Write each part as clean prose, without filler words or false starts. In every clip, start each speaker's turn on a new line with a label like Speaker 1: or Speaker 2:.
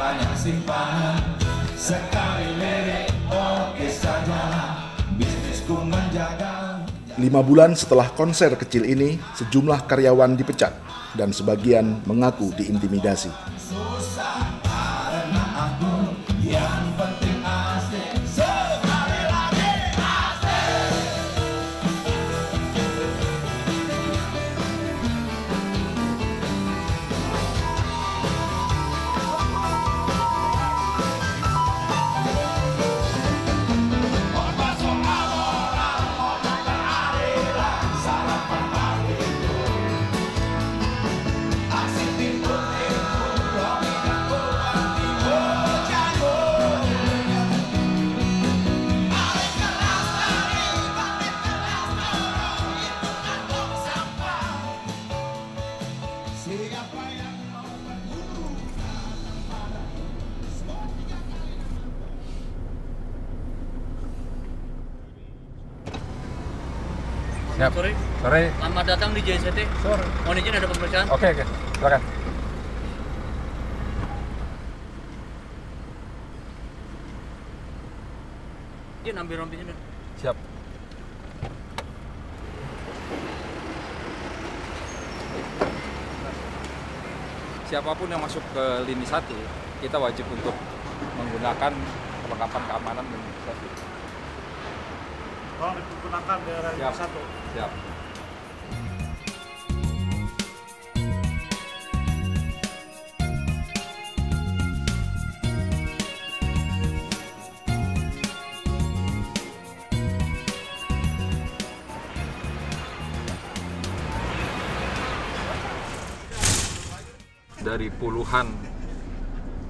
Speaker 1: banyak simpanan, sekali lirik oke saja, bisnisku menjaga.
Speaker 2: 5 bulan setelah konser kecil ini, sejumlah karyawan dipecat dan sebagian mengaku diintimidasi.
Speaker 1: Susah karena aku yang penting asik, sekali lagi asik.
Speaker 3: Siap. Sore.
Speaker 4: Selamat datang di JICT.
Speaker 3: Sore.
Speaker 4: Mohon izin ada pemeriksaan.
Speaker 3: Oke, silakan.
Speaker 4: Izin ambil rompinya.
Speaker 3: Siap. Siapapun yang masuk ke lini 1, kita wajib untuk menggunakan perlengkapan keamanan dan safety.
Speaker 5: Tolong digunakan daerah
Speaker 3: Siap.
Speaker 5: 1.
Speaker 3: Siap. Dari puluhan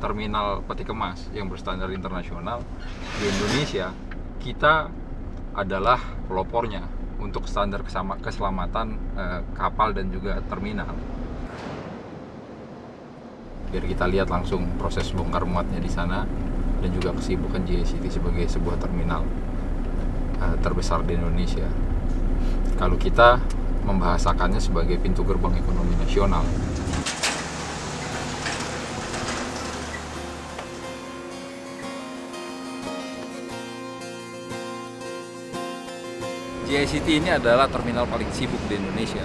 Speaker 3: terminal peti kemas yang berstandar internasional di Indonesia, kita adalah pelopornya untuk standar keselamatan kapal dan juga terminal. Biar kita lihat langsung proses bongkar muatnya di sana dan juga kesibukan JICT sebagai sebuah terminal terbesar di Indonesia. Kalau kita membahasakannya sebagai pintu gerbang ekonomi nasional. JICT ini adalah terminal paling sibuk di Indonesia.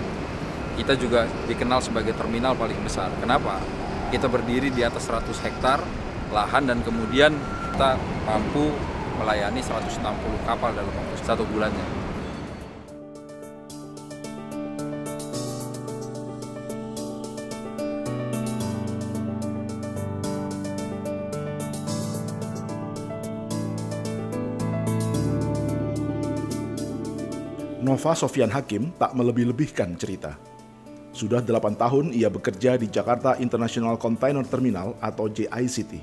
Speaker 3: Kita juga dikenal sebagai terminal paling besar. Kenapa? Kita berdiri di atas 100 hektar lahan dan kemudian kita mampu melayani 160 kapal dalam waktu 1 bulannya.
Speaker 2: Nova Sofyan Hakim tak melebih-lebihkan cerita. Sudah 8 tahun ia bekerja di Jakarta International Container Terminal atau JICT.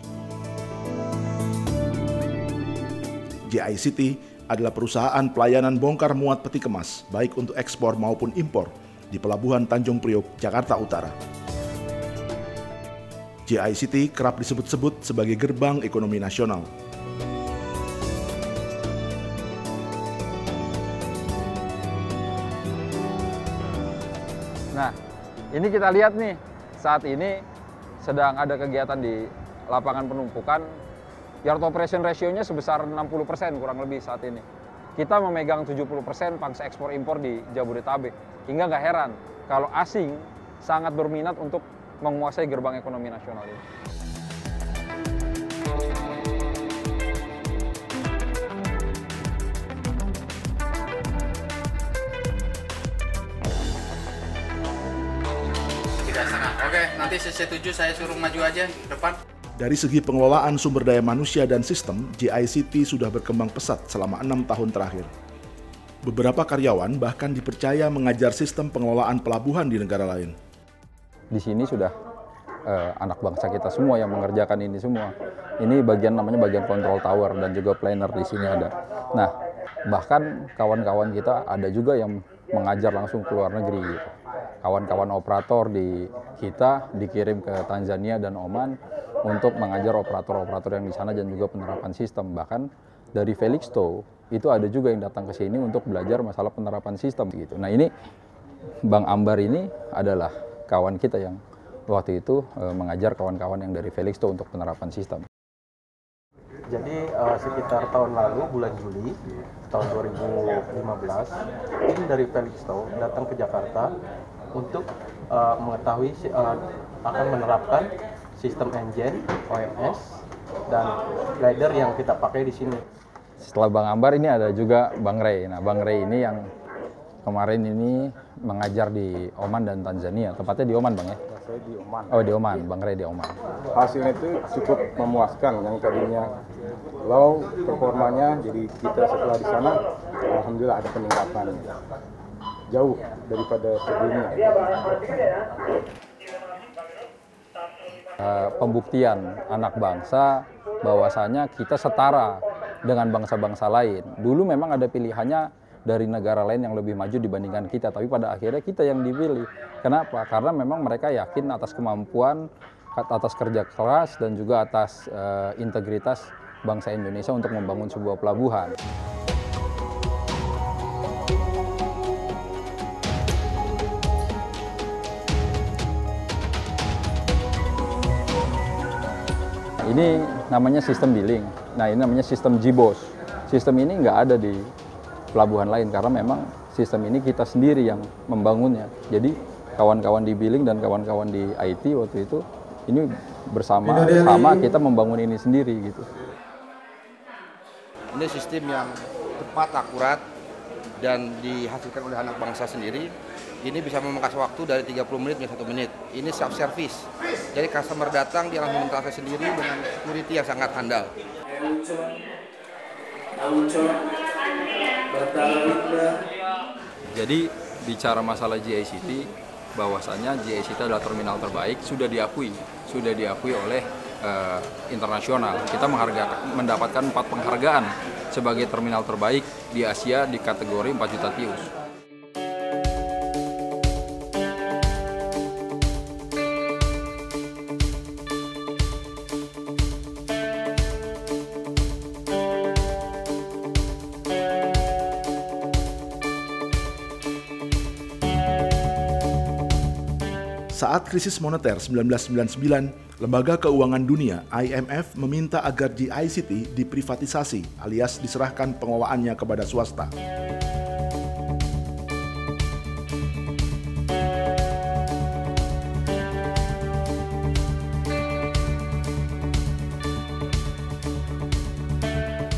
Speaker 2: JICT adalah perusahaan pelayanan bongkar muat peti kemas, baik untuk ekspor maupun impor, di Pelabuhan Tanjung Priok, Jakarta Utara. JICT kerap disebut-sebut sebagai gerbang ekonomi nasional.
Speaker 3: Nah, ini kita lihat nih, saat ini sedang ada kegiatan di lapangan penumpukan. Yard operation ratio-nya sebesar 60% kurang lebih saat ini. Kita memegang 70% pangsa ekspor impor di Jabodetabek. Hingga nggak heran kalau asing sangat berminat untuk menguasai gerbang ekonomi nasional ini.
Speaker 4: Oke, nanti setuju saya suruh maju aja depan.
Speaker 2: Dari segi pengelolaan sumber daya manusia dan sistem, JICT sudah berkembang pesat selama 6 tahun terakhir. Beberapa karyawan bahkan dipercaya mengajar sistem pengelolaan pelabuhan di negara lain.
Speaker 3: Di sini sudah anak bangsa kita semua yang mengerjakan ini semua. Ini bagian namanya bagian control tower dan juga planner di sini ada. Nah, bahkan kawan-kawan kita ada juga yang mengajar langsung ke luar negeri gitu. Kawan-kawan operator di kita dikirim ke Tanzania dan Oman untuk mengajar operator-operator yang di sana dan juga penerapan sistem. Bahkan dari Felixstowe itu ada juga yang datang ke sini untuk belajar masalah penerapan sistem gitu. Nah, ini Bang Ambar ini adalah kawan kita yang waktu itu mengajar kawan-kawan yang dari Felixstowe untuk penerapan sistem.
Speaker 6: Jadi sekitar tahun lalu, bulan Juli tahun 2015, tim dari Felixstowe datang ke Jakarta untuk mengetahui akan menerapkan sistem engine, OMS, dan glider yang kita pakai di sini.
Speaker 3: Setelah Bang Ambar ini ada juga Bang Ray. Nah, Bang Ray ini yang kemarin ini mengajar di Oman dan Tanzania. Tepatnya di Oman, Bang ya?
Speaker 7: Saya di Oman.
Speaker 3: Oh, di Oman. Bang Ray di Oman.
Speaker 7: Hasilnya itu cukup memuaskan. Yang tadinya low performanya, jadi kita setelah di sana, alhamdulillah ada peningkatan jauh daripada sebelumnya.
Speaker 3: Pembuktian anak bangsa bahwasanya kita setara dengan bangsa-bangsa lain. Dulu memang ada pilihannya dari negara lain yang lebih maju dibandingkan kita, tapi pada akhirnya kita yang dipilih. Kenapa? Karena memang mereka yakin atas kemampuan, atas kerja keras, dan juga atas integritas bangsa Indonesia untuk membangun sebuah pelabuhan. Ini namanya sistem billing. Nah, ini namanya sistem GBOS. Sistem ini nggak ada di pelabuhan lain karena memang sistem ini kita sendiri yang membangunnya. Jadi kawan-kawan di billing dan kawan-kawan di IT waktu itu ini bersama-sama kita membangun ini sendiri gitu.
Speaker 8: Ini sistem yang tepat, akurat, dan dihasilkan oleh anak bangsa sendiri. Ini bisa memangkas waktu dari 30 menit menjadi 1 menit. Ini self-service. Jadi customer datang, dia langsung mentransaksi sendiri dengan security yang sangat handal.
Speaker 3: Jadi bicara masalah GICT, bahwasanya GICT adalah terminal terbaik, sudah diakui oleh internasional. Kita mendapatkan 4 penghargaan sebagai terminal terbaik di Asia di kategori 4 juta TEUs.
Speaker 2: Saat krisis moneter 1999, Lembaga Keuangan Dunia IMF meminta agar GICT diprivatisasi alias diserahkan pengelolaannya kepada swasta.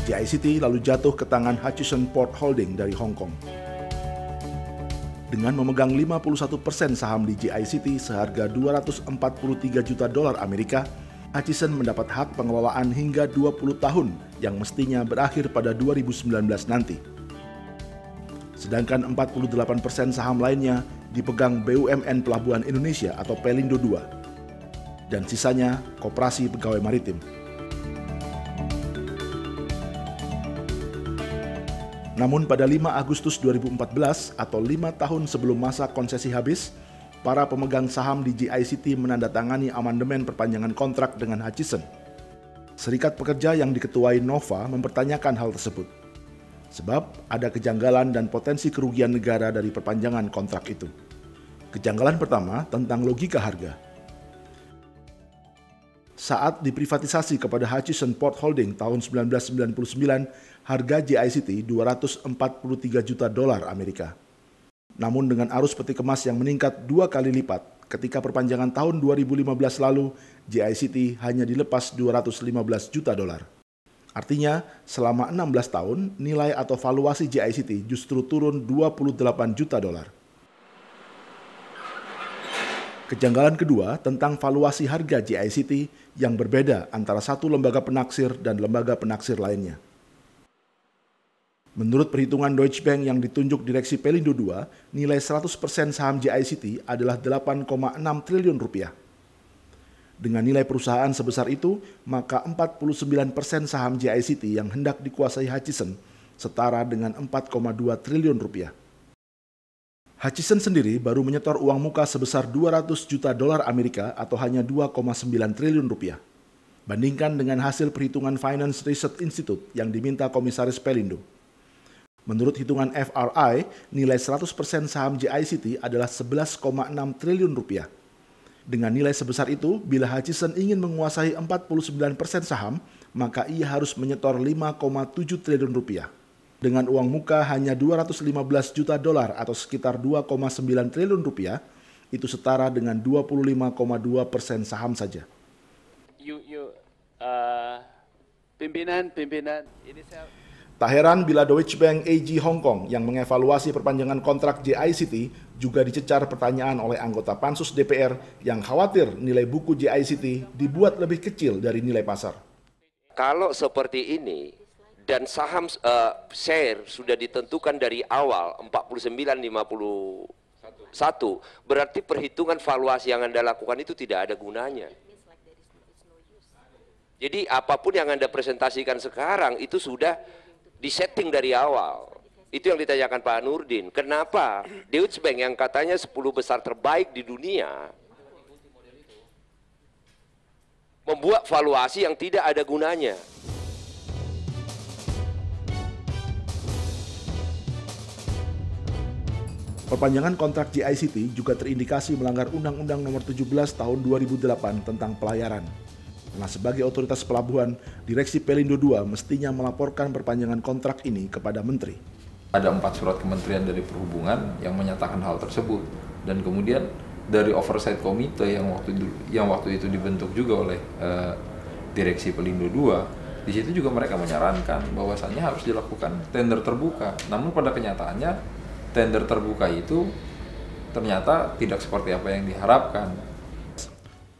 Speaker 2: GICT lalu jatuh ke tangan Hutchison Port Holding dari Hong Kong. Dengan memegang 51% saham di GICT seharga 243 juta dolar Amerika, Hutchison mendapat hak pengelolaan hingga 20 tahun yang mestinya berakhir pada 2019 nanti. Sedangkan 48% saham lainnya dipegang BUMN Pelabuhan Indonesia atau Pelindo II, dan sisanya Koperasi Pegawai Maritim. Namun pada 5 Agustus 2014 atau 5 tahun sebelum masa konsesi habis, para pemegang saham di GICT menandatangani amandemen perpanjangan kontrak dengan Hutchison. Serikat pekerja yang diketuai Nova mempertanyakan hal tersebut, sebab ada kejanggalan dan potensi kerugian negara dari perpanjangan kontrak itu. Kejanggalan pertama tentang logika harga. Saat diprivatisasi kepada Hutchison Port Holding tahun 1999, harga GICT 243 juta dolar Amerika. Namun dengan arus peti kemas yang meningkat 2 kali lipat, ketika perpanjangan tahun 2015 lalu, GICT hanya dilepas 215 juta dolar. Artinya, selama 16 tahun, nilai atau valuasi GICT justru turun 28 juta dolar. Kejanggalan kedua tentang valuasi harga GICT yang berbeda antara satu lembaga penaksir dan lembaga penaksir lainnya. Menurut perhitungan Deutsche Bank yang ditunjuk Direksi Pelindo II, nilai 100% saham GICT adalah 8,6 triliun rupiah. Dengan nilai perusahaan sebesar itu, maka 49% saham GICT yang hendak dikuasai Hutchison setara dengan 4,2 triliun rupiah. Hutchison sendiri baru menyetor uang muka sebesar 200 juta dolar Amerika atau hanya 2,9 triliun rupiah. Bandingkan dengan hasil perhitungan Finance Research Institute yang diminta Komisaris Pelindo. Menurut hitungan FRI, nilai 100% saham GICT adalah 11,6 triliun rupiah. Dengan nilai sebesar itu, bila Hutchison ingin menguasai 49% saham, maka ia harus menyetor 5,7 triliun rupiah. Dengan uang muka hanya 215 juta dolar atau sekitar 2,9 triliun rupiah, itu setara dengan 25,2% saham saja.
Speaker 9: Pimpinan ini saya...
Speaker 2: Tak heran bila Deutsche Bank AG Hong Kong yang mengevaluasi perpanjangan kontrak JICT juga dicecar pertanyaan oleh anggota Pansus DPR yang khawatir nilai buku JICT dibuat lebih kecil dari nilai pasar.
Speaker 10: Kalau seperti ini dan saham share sudah ditentukan dari awal 49,51, berarti perhitungan valuasi yang Anda lakukan itu tidak ada gunanya. Jadi apapun yang Anda presentasikan sekarang itu sudah disetting dari awal. Itu yang ditanyakan Pak Nurdin. Kenapa Deutsche Bank yang katanya 10 besar terbaik di dunia membuat valuasi yang tidak ada gunanya?
Speaker 2: Perpanjangan kontrak JICT juga terindikasi melanggar Undang-Undang Nomor 17 Tahun 2008 tentang pelayaran. Karena sebagai otoritas pelabuhan, Direksi Pelindo II mestinya melaporkan perpanjangan kontrak ini kepada Menteri.
Speaker 3: Ada 4 surat kementerian dari perhubungan yang menyatakan hal tersebut, dan kemudian dari oversight komite yang waktu itu dibentuk juga oleh Direksi Pelindo II, di situ juga mereka menyarankan bahwasannya harus dilakukan tender terbuka. Namun pada kenyataannya tender terbuka itu ternyata tidak seperti apa yang diharapkan.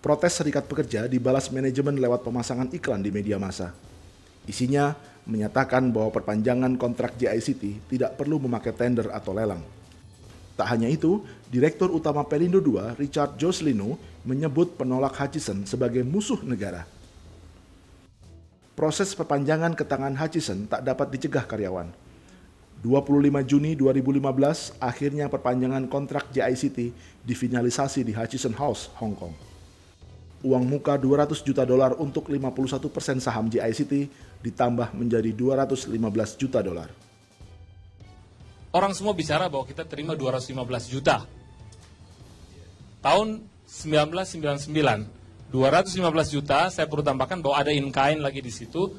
Speaker 2: Protes serikat pekerja dibalas manajemen lewat pemasangan iklan di media massa. Isinya menyatakan bahwa perpanjangan kontrak JICT tidak perlu memakai tender atau lelang. Tak hanya itu, Direktur Utama Pelindo II, Richard Joslino, menyebut penolak Hutchison sebagai musuh negara. Proses perpanjangan ke tangan Hutchison tak dapat dicegah karyawan. 25 Juni 2015, akhirnya perpanjangan kontrak JICT difinalisasi di Hutchison House, Hong Kong. Uang muka 200 juta dolar untuk 51% saham JICT ditambah menjadi 215 juta dolar.
Speaker 11: Orang semua bicara bahwa kita terima 215 juta. Tahun 1999, 215 juta, saya perlu tambahkan bahwa ada in-kind lagi di situ,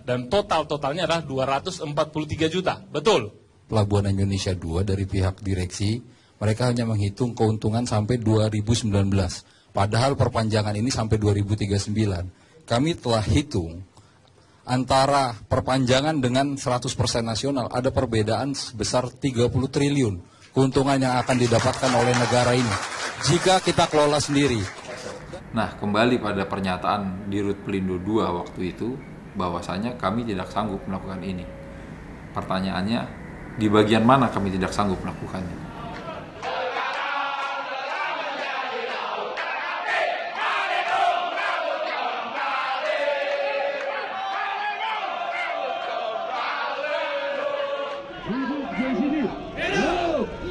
Speaker 11: dan totalnya adalah 243 juta, betul?
Speaker 12: Pelabuhan Indonesia 2 dari pihak direksi, mereka hanya menghitung keuntungan sampai 2019. Padahal perpanjangan ini sampai 2039. Kami telah hitung antara perpanjangan dengan 100% nasional ada perbedaan sebesar 30 triliun keuntungan yang akan didapatkan oleh negara ini jika kita kelola sendiri.
Speaker 3: Nah, kembali pada pernyataan Dirut Pelindo II waktu itu, bahwasanya kami tidak sanggup melakukan ini. Pertanyaannya, di bagian mana kami tidak sanggup melakukannya?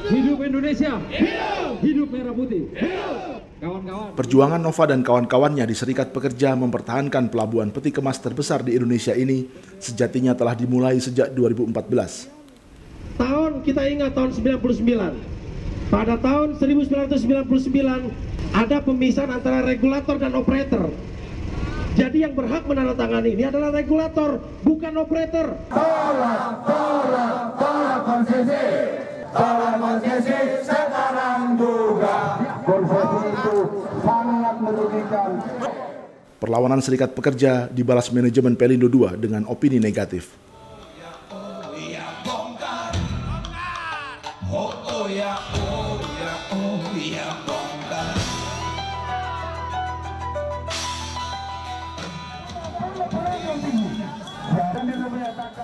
Speaker 13: Hidup Indonesia, hidup merah putih, kawan-kawan.
Speaker 2: Perjuangan Nova dan kawan-kawannya di Serikat Pekerja mempertahankan pelabuhan peti kemas terbesar di Indonesia ini sejatinya telah dimulai sejak 2014.
Speaker 13: Tahun kita ingat tahun 99. Pada tahun 1999 ada pemisahan antara regulator dan operator. Jadi yang berhak menandatangani ini adalah regulator, bukan operator.
Speaker 1: Tolak konsesi. Tolak konsesi sekarang juga. Konsesi itu sangat merugikan.
Speaker 2: Perlawanan Serikat Pekerja dibalas manajemen Pelindo II dengan opini negatif.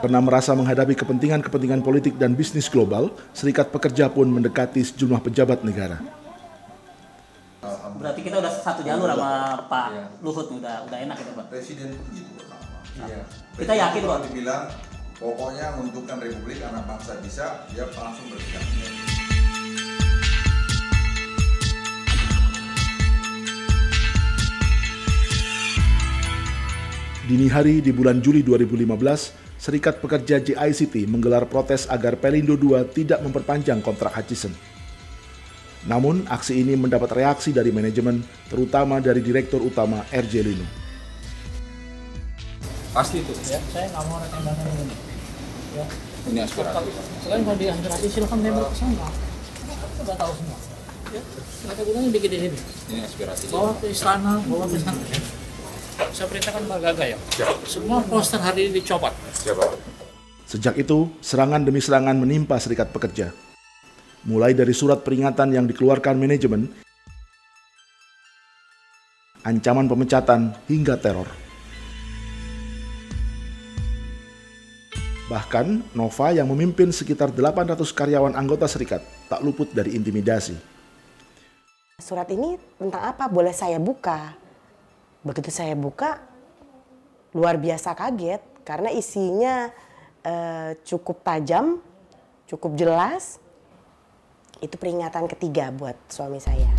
Speaker 2: Karena merasa menghadapi kepentingan-kepentingan politik dan bisnis global, Serikat Pekerja pun mendekati sejumlah pejabat negara.
Speaker 14: Berarti kita udah satu jalur sama Pak Luhut, udah enak gitu Pak.
Speaker 15: Presiden begitu pertama. Iya.
Speaker 14: Kita yakin kok.
Speaker 15: Dibilang pokoknya menentukan Republik anak bangsa bisa, dia langsung bersikap.
Speaker 2: Dini hari di bulan Juli 2015, Serikat Pekerja JICT menggelar protes agar Pelindo II tidak memperpanjang kontrak Hutchison. Namun, aksi ini mendapat reaksi dari manajemen, terutama dari Direktur Utama RJ Lino.
Speaker 12: Pasti itu.
Speaker 14: Ya, saya nggak mau tembakan ini. Ya.
Speaker 12: Ini aspirasi.
Speaker 14: Selain kalau diaspirasi, silakan tembak ke sana. Sudah tahu semua. Ya, nggak ada gunanya bikin di sini.
Speaker 12: Ini aspirasi.
Speaker 14: Bawa ke istana, bawa ke sana. Ya. Saya perintahkan Pak Gaga ya. Semua poster hari ini dicopot.
Speaker 2: Sejak itu, serangan demi serangan menimpa serikat pekerja. Mulai dari surat peringatan yang dikeluarkan manajemen, ancaman pemecatan hingga teror. Bahkan, Nova yang memimpin sekitar 800 karyawan anggota serikat tak luput dari intimidasi.
Speaker 16: Surat ini tentang apa? Boleh saya buka? Begitu saya buka, luar biasa kaget karena isinya cukup tajam, cukup jelas. Itu peringatan ketiga buat suami saya.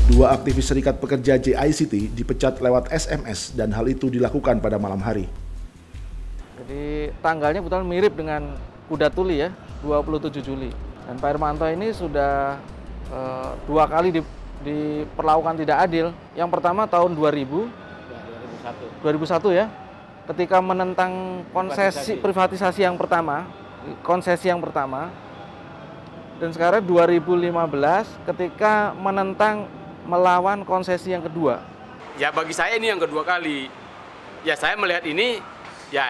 Speaker 2: Dua aktivis serikat pekerja JICT dipecat lewat SMS dan hal itu dilakukan pada malam hari.
Speaker 6: Jadi tanggalnya betul mirip dengan Kuda Tuli ya, 27 Juli. Dan Pak Hermanto ini sudah 2 kali diperlakukan tidak adil. Yang pertama tahun 2001 ya, ketika menentang privatisasi yang pertama, konsesi yang pertama. Dan sekarang 2015 ketika menentang melawan konsesi yang kedua.
Speaker 17: Ya bagi saya ini yang kedua kali. Ya saya melihat ini ya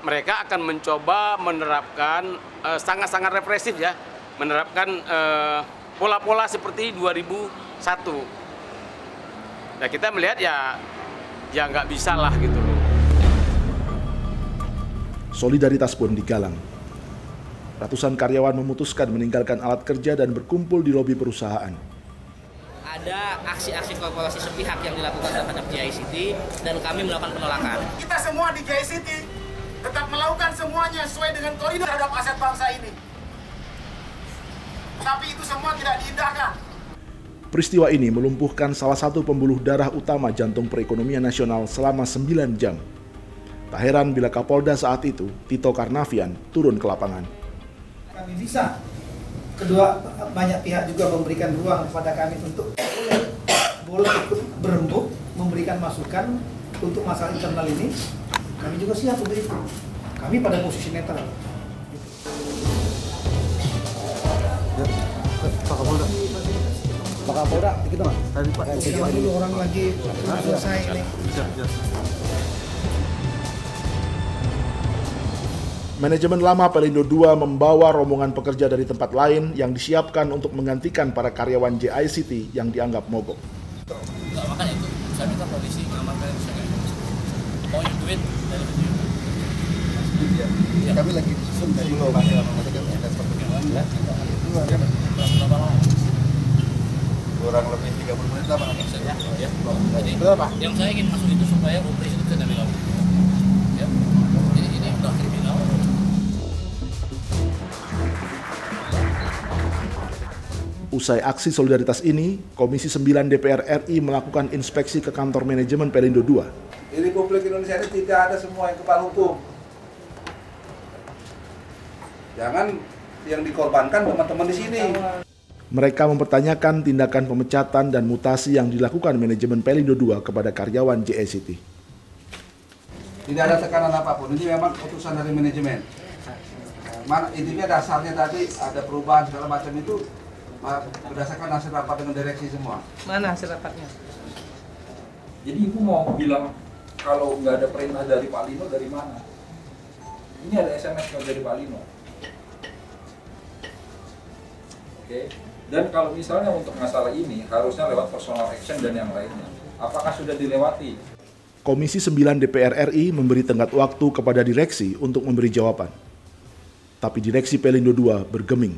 Speaker 17: mereka akan mencoba menerapkan sangat-sangat represif ya. Menerapkan pola-pola seperti 2001. Nah kita melihat ya nggak bisa lah gitu loh.
Speaker 2: Solidaritas pun digalang. Ratusan karyawan memutuskan meninggalkan alat kerja dan berkumpul di lobi perusahaan.
Speaker 18: Ada aksi-aksi korporasi sepihak yang dilakukan terhadap JICT dan kami melakukan penolakan.
Speaker 19: Kita semua di JICT tetap melakukan semuanya sesuai dengan koridor terhadap aset bangsa ini. Tapi itu semua tidak diindahkan.
Speaker 2: Peristiwa ini melumpuhkan salah satu pembuluh darah utama jantung perekonomian nasional selama 9 jam. Tak heran bila Kapolda saat itu, Tito Karnavian, turun ke lapangan.
Speaker 20: Kami bisa, kedua banyak pihak juga memberikan ruang kepada kami untuk boleh ikut berembuk, memberikan masukan untuk masalah internal ini. Kami juga siap untuk itu. Kami pada posisi netral.
Speaker 6: Pak Kapolda. Pak Kapolda, kita mas. Tadi Pak.
Speaker 20: Dulu orang lagi selesai ini.
Speaker 2: Manajemen lama Pelindo II membawa rombongan pekerja dari tempat lain yang disiapkan untuk menggantikan para karyawan JICT yang dianggap mogok.
Speaker 14: Enggak, makanya itu. Saya minta polisi mengamankan itu saya. Mau duit dari itu.
Speaker 20: Ya. Kami lagi susun dari dulu Pak ya, ada pertemuan ya.
Speaker 14: Berapa lama?
Speaker 20: Kurang lebih 30 menit lah Pak.
Speaker 14: Ya. Jadi, yang saya ingin masuk itu supaya operasi itu tidak dilakukan. Ya. Jadi ini udah kriminal.
Speaker 2: Usai aksi solidaritas ini, Komisi 9 DPR RI melakukan inspeksi ke kantor manajemen Pelindo II.
Speaker 15: Di Republik Indonesia ini tidak ada semua yang kepala hukum. Jangan yang dikorbankan teman-teman di sini.
Speaker 2: Mereka mempertanyakan tindakan pemecatan dan mutasi yang dilakukan manajemen Pelindo II kepada karyawan JICT.
Speaker 15: Tidak ada tekanan apapun, ini memang keputusan dari manajemen. Mana intinya dasarnya tadi ada perubahan segala macam itu berdasarkan hasil rapat dengan direksi semua.
Speaker 18: Mana hasil rapatnya?
Speaker 12: Jadi Ibu mau bilang kalau nggak ada perintah dari Pak Lino dari mana? Ini ada SMS dari Pak Lino. Oke. Dan kalau misalnya untuk masalah ini harusnya lewat personal action dan yang lainnya. Apakah sudah dilewati?
Speaker 2: Komisi 9 DPR RI memberi tenggat waktu kepada direksi untuk memberi jawaban. Tapi direksi Pelindo II bergeming.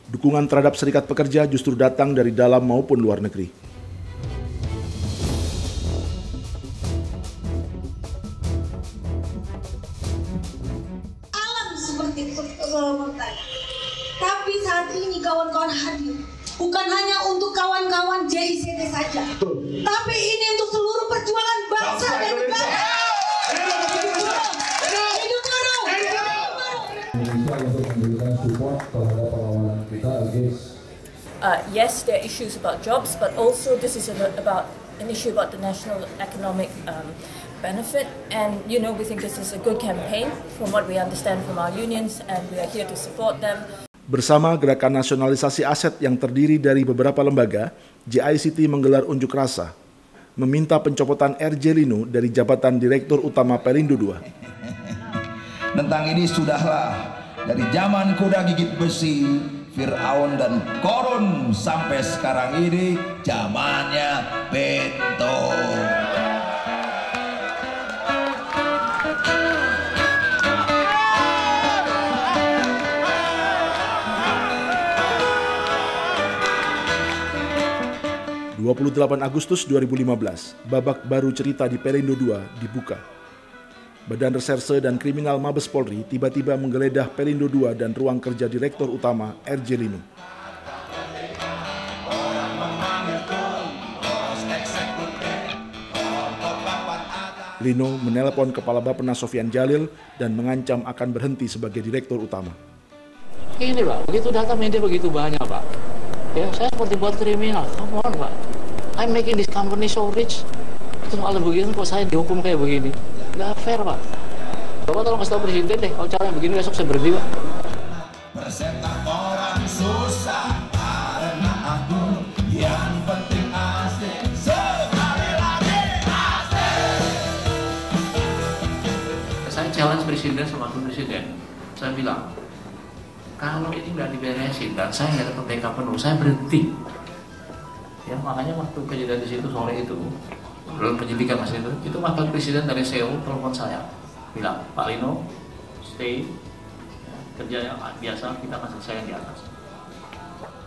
Speaker 2: Dukungan terhadap serikat pekerja justru datang dari dalam maupun luar negeri.
Speaker 21: Alam seperti tapi saat ini kawan-kawan hadir bukan hanya untuk kawan-kawan JICT saja, tapi ini untuk seluruh perjuangan bangsa dan negara. Hidup Buruh!
Speaker 22: Indonesia untuk memberikan support terhadap perlawanan
Speaker 5: yes, there are issues about jobs, but also this is about an issue about the national economic benefit. And we think this is a good campaign from what we understand from our unions, and we are here to support them.
Speaker 2: Bersama Gerakan Nasionalisasi Aset yang terdiri dari beberapa lembaga, JICT menggelar unjuk rasa, meminta pencopotan RJ Lino dari jabatan Direktur Utama Pelindo II.
Speaker 1: Tentang ini sudahlah, dari zaman kuda gigit besi, Fir'aun dan Korun sampai sekarang ini zamannya Bento.
Speaker 2: (28 Agustus 2015), babak baru cerita di Pelindo II dibuka. Badan Reserse dan Kriminal Mabes Polri tiba-tiba menggeledah Pelindo II dan ruang kerja Direktur Utama RJ Lino. Lino menelpon Kepala Bappenas Sofyan Jalil dan mengancam akan berhenti sebagai Direktur Utama.
Speaker 14: Ini Pak, begitu data media begitu banyak Pak. Ya, saya seperti buat kriminal, come on Pak. I'm making this company so rich. Itu malah begini kok saya dihukum kayak begini. Nggak fair Pak. Bapak tolong kasih tahu Presiden deh, kalau caranya begini besok saya berhenti Pak.
Speaker 1: Bersetak orang susah karena aku yang penting asik. Sekali lagi asik.
Speaker 14: Saya challenge Presiden sama Wakil Presiden. Saya bilang, kalau ini nggak diberesin dan saya nggak dapat backup penuh, saya berhenti. Ya makanya waktu kejadian di situ sore itu, belum penyidikan masih itu Wakil Presiden dari Seoul telepon saya, bilang Pak Lino, stay, kerja yang biasa kita akan selesaikan di atas.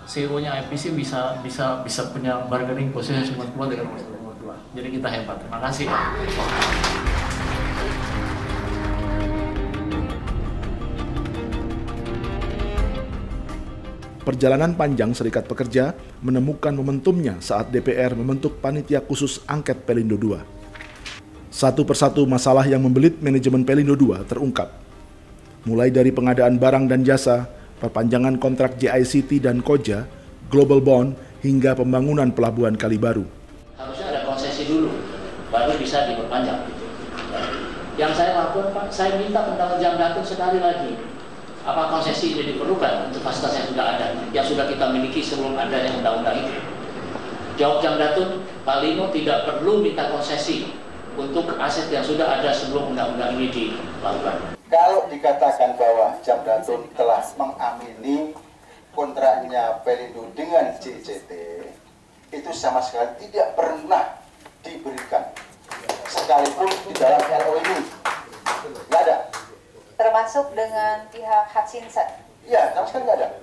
Speaker 14: CEO-nya IPC bisa punya bargaining position cuma kuat dengan nomor 2. Jadi kita hebat. Terima kasih.
Speaker 2: Perjalanan panjang Serikat Pekerja menemukan momentumnya saat DPR membentuk panitia khusus angket Pelindo II. Satu persatu masalah yang membelit manajemen Pelindo II terungkap. Mulai dari pengadaan barang dan jasa, perpanjangan kontrak JICT dan Koja, Global Bond, hingga pembangunan pelabuhan Kali Baru.
Speaker 14: Harusnya ada konsesi dulu, baru bisa diperpanjang. Yang saya lakukan Pak, saya minta tentang jam datum sekali lagi. Apa konsesi ini diperlukan untuk fasilitas yang sudah ada, yang sudah kita miliki sebelum adanya undang-undang itu? Jawab Jam Datun, Pak Lino tidak perlu minta konsesi untuk aset yang sudah ada sebelum undang-undang ini dilakukan.
Speaker 22: Kalau dikatakan bahwa Jam Datun telah mengamini kontraknya Pelindo dengan JICT, itu sama sekali tidak pernah diberikan, sekalipun di dalam LO ini nggak ada.
Speaker 23: Termasuk dengan pihak Hutchinson?
Speaker 22: Iya, sama sekali nggak ada.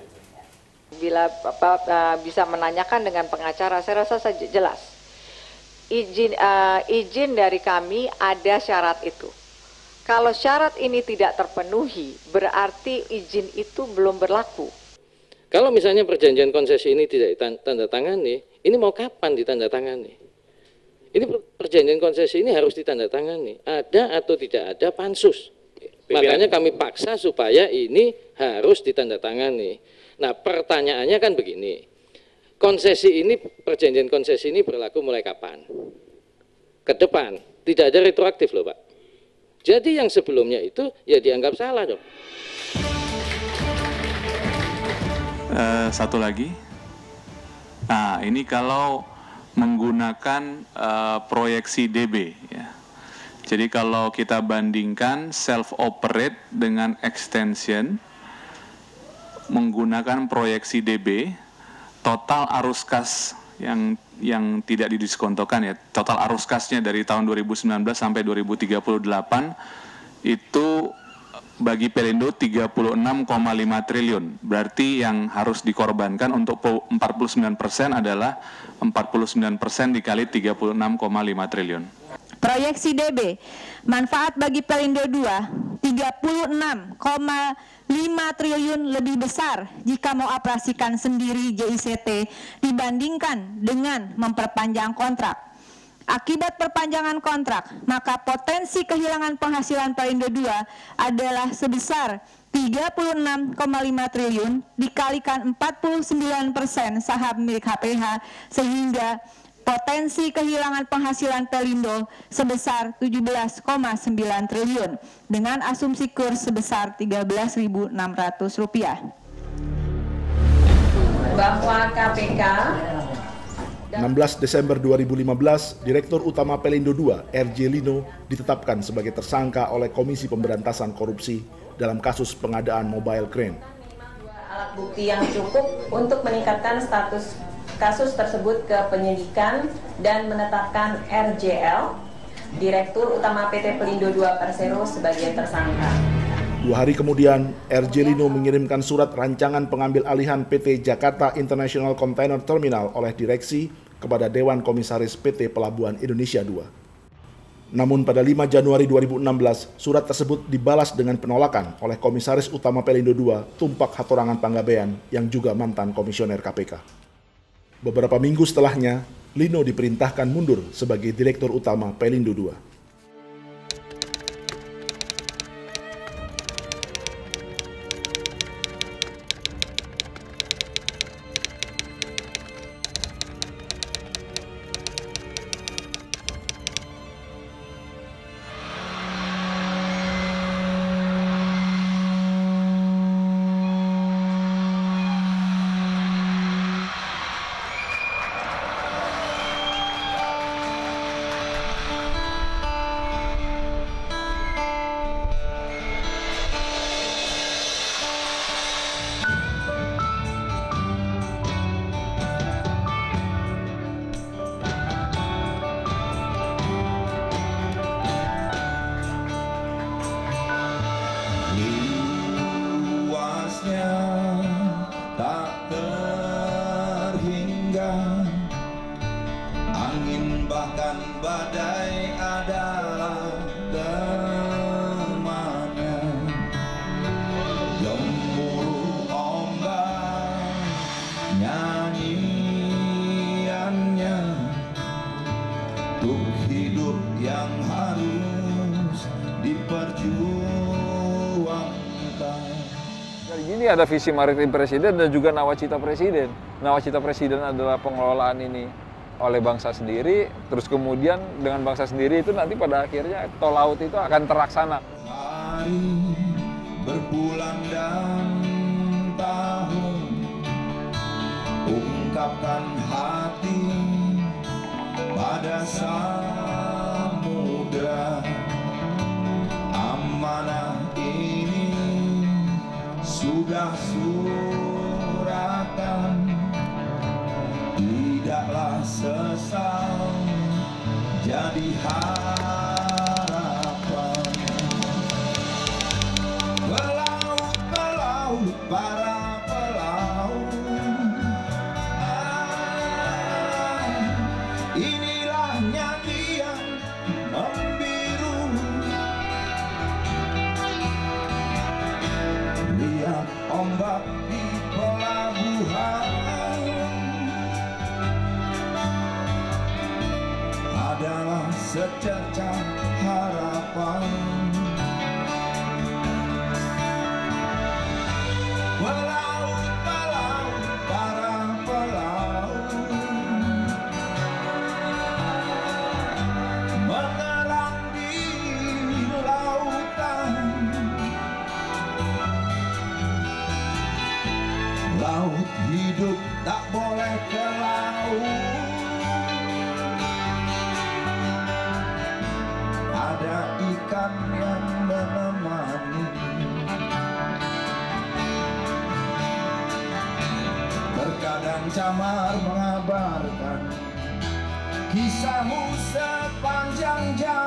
Speaker 23: Bila Bapak bisa menanyakan dengan pengacara, saya rasa jelas. Izin dari kami ada syarat itu. Kalau syarat ini tidak terpenuhi, berarti izin itu belum berlaku.
Speaker 14: Kalau misalnya perjanjian konsesi ini tidak ditandatangani, ini mau kapan ditandatangani? Ini perjanjian konsesi ini harus ditandatangani. Ada atau tidak ada pansus. Makanya kami paksa supaya ini harus ditandatangani. Nah pertanyaannya kan begini, konsesi ini, perjanjian konsesi ini berlaku mulai kapan? Ke depan, tidak ada retroaktif loh Pak. Jadi yang sebelumnya itu ya dianggap salah dong.
Speaker 24: Satu lagi, nah ini kalau menggunakan proyeksi DB ya. Jadi kalau kita bandingkan self-operate dengan extension menggunakan proyeksi DB, total arus kas yang tidak didiskontokan ya, total arus kasnya dari tahun 2019 sampai 2038 itu bagi Pelindo 36,5 triliun. Berarti yang harus dikorbankan untuk 49% adalah 49% dikali 36,5 triliun.
Speaker 25: Proyeksi DB, manfaat bagi Pelindo II 36,5 triliun lebih besar jika mau operasikan sendiri JICT dibandingkan dengan memperpanjang kontrak. Akibat perpanjangan kontrak, maka potensi kehilangan penghasilan Pelindo II adalah sebesar 36,5 triliun dikalikan 49% saham milik HPH, sehingga potensi kehilangan penghasilan Pelindo sebesar 17,9 triliun dengan asumsi kurs sebesar Rp13.600.
Speaker 23: Bahwa KPK
Speaker 2: 16 Desember 2015, Direktur Utama Pelindo II, R.J. Lino, ditetapkan sebagai tersangka oleh Komisi Pemberantasan Korupsi dalam kasus pengadaan mobile crane.
Speaker 23: Alat bukti yang cukup untuk meningkatkan status kasus tersebut ke penyidikan dan menetapkan RJL, Direktur Utama PT Pelindo II Persero sebagai tersangka.
Speaker 2: 2 hari kemudian, R.J. Lino mengirimkan surat rancangan pengambil alihan PT Jakarta International Container Terminal oleh direksi kepada Dewan Komisaris PT Pelabuhan Indonesia II. Namun pada 5 Januari 2016, surat tersebut dibalas dengan penolakan oleh Komisaris Utama Pelindo II, Tumpak Hatorangan Panggabean, yang juga mantan komisioner KPK. Beberapa minggu setelahnya, Lino diperintahkan mundur sebagai Direktur Utama Pelindo II.
Speaker 1: badai adalah temannya, gemuruh ombak nyanyiannya, untuk hidup yang harus diperjuangkan.
Speaker 3: Dari gini ada visi maritim presiden dan juga nawacita presiden. Nawacita presiden adalah pengelolaan ini oleh bangsa sendiri, terus kemudian dengan bangsa sendiri itu nanti pada akhirnya tol laut itu akan terlaksana.
Speaker 1: Hari berbulan dan tahun, ungkapkan hati pada samudra. Amanah ini sudah suratan, tidaklah sesal jadi harapan. Pelaut, pelaut, para pelaut, inilah nyanyian membiru. Lihat ombak di pelabuhan, adalah secercah harapan. Pelaut, pelaut, para pelaut, mengerang di lautan. Laut hidup tak boleh ke laut. Ada ikan yang menemani, terkadang camar mengabarkan kisahmu sepanjang jalan.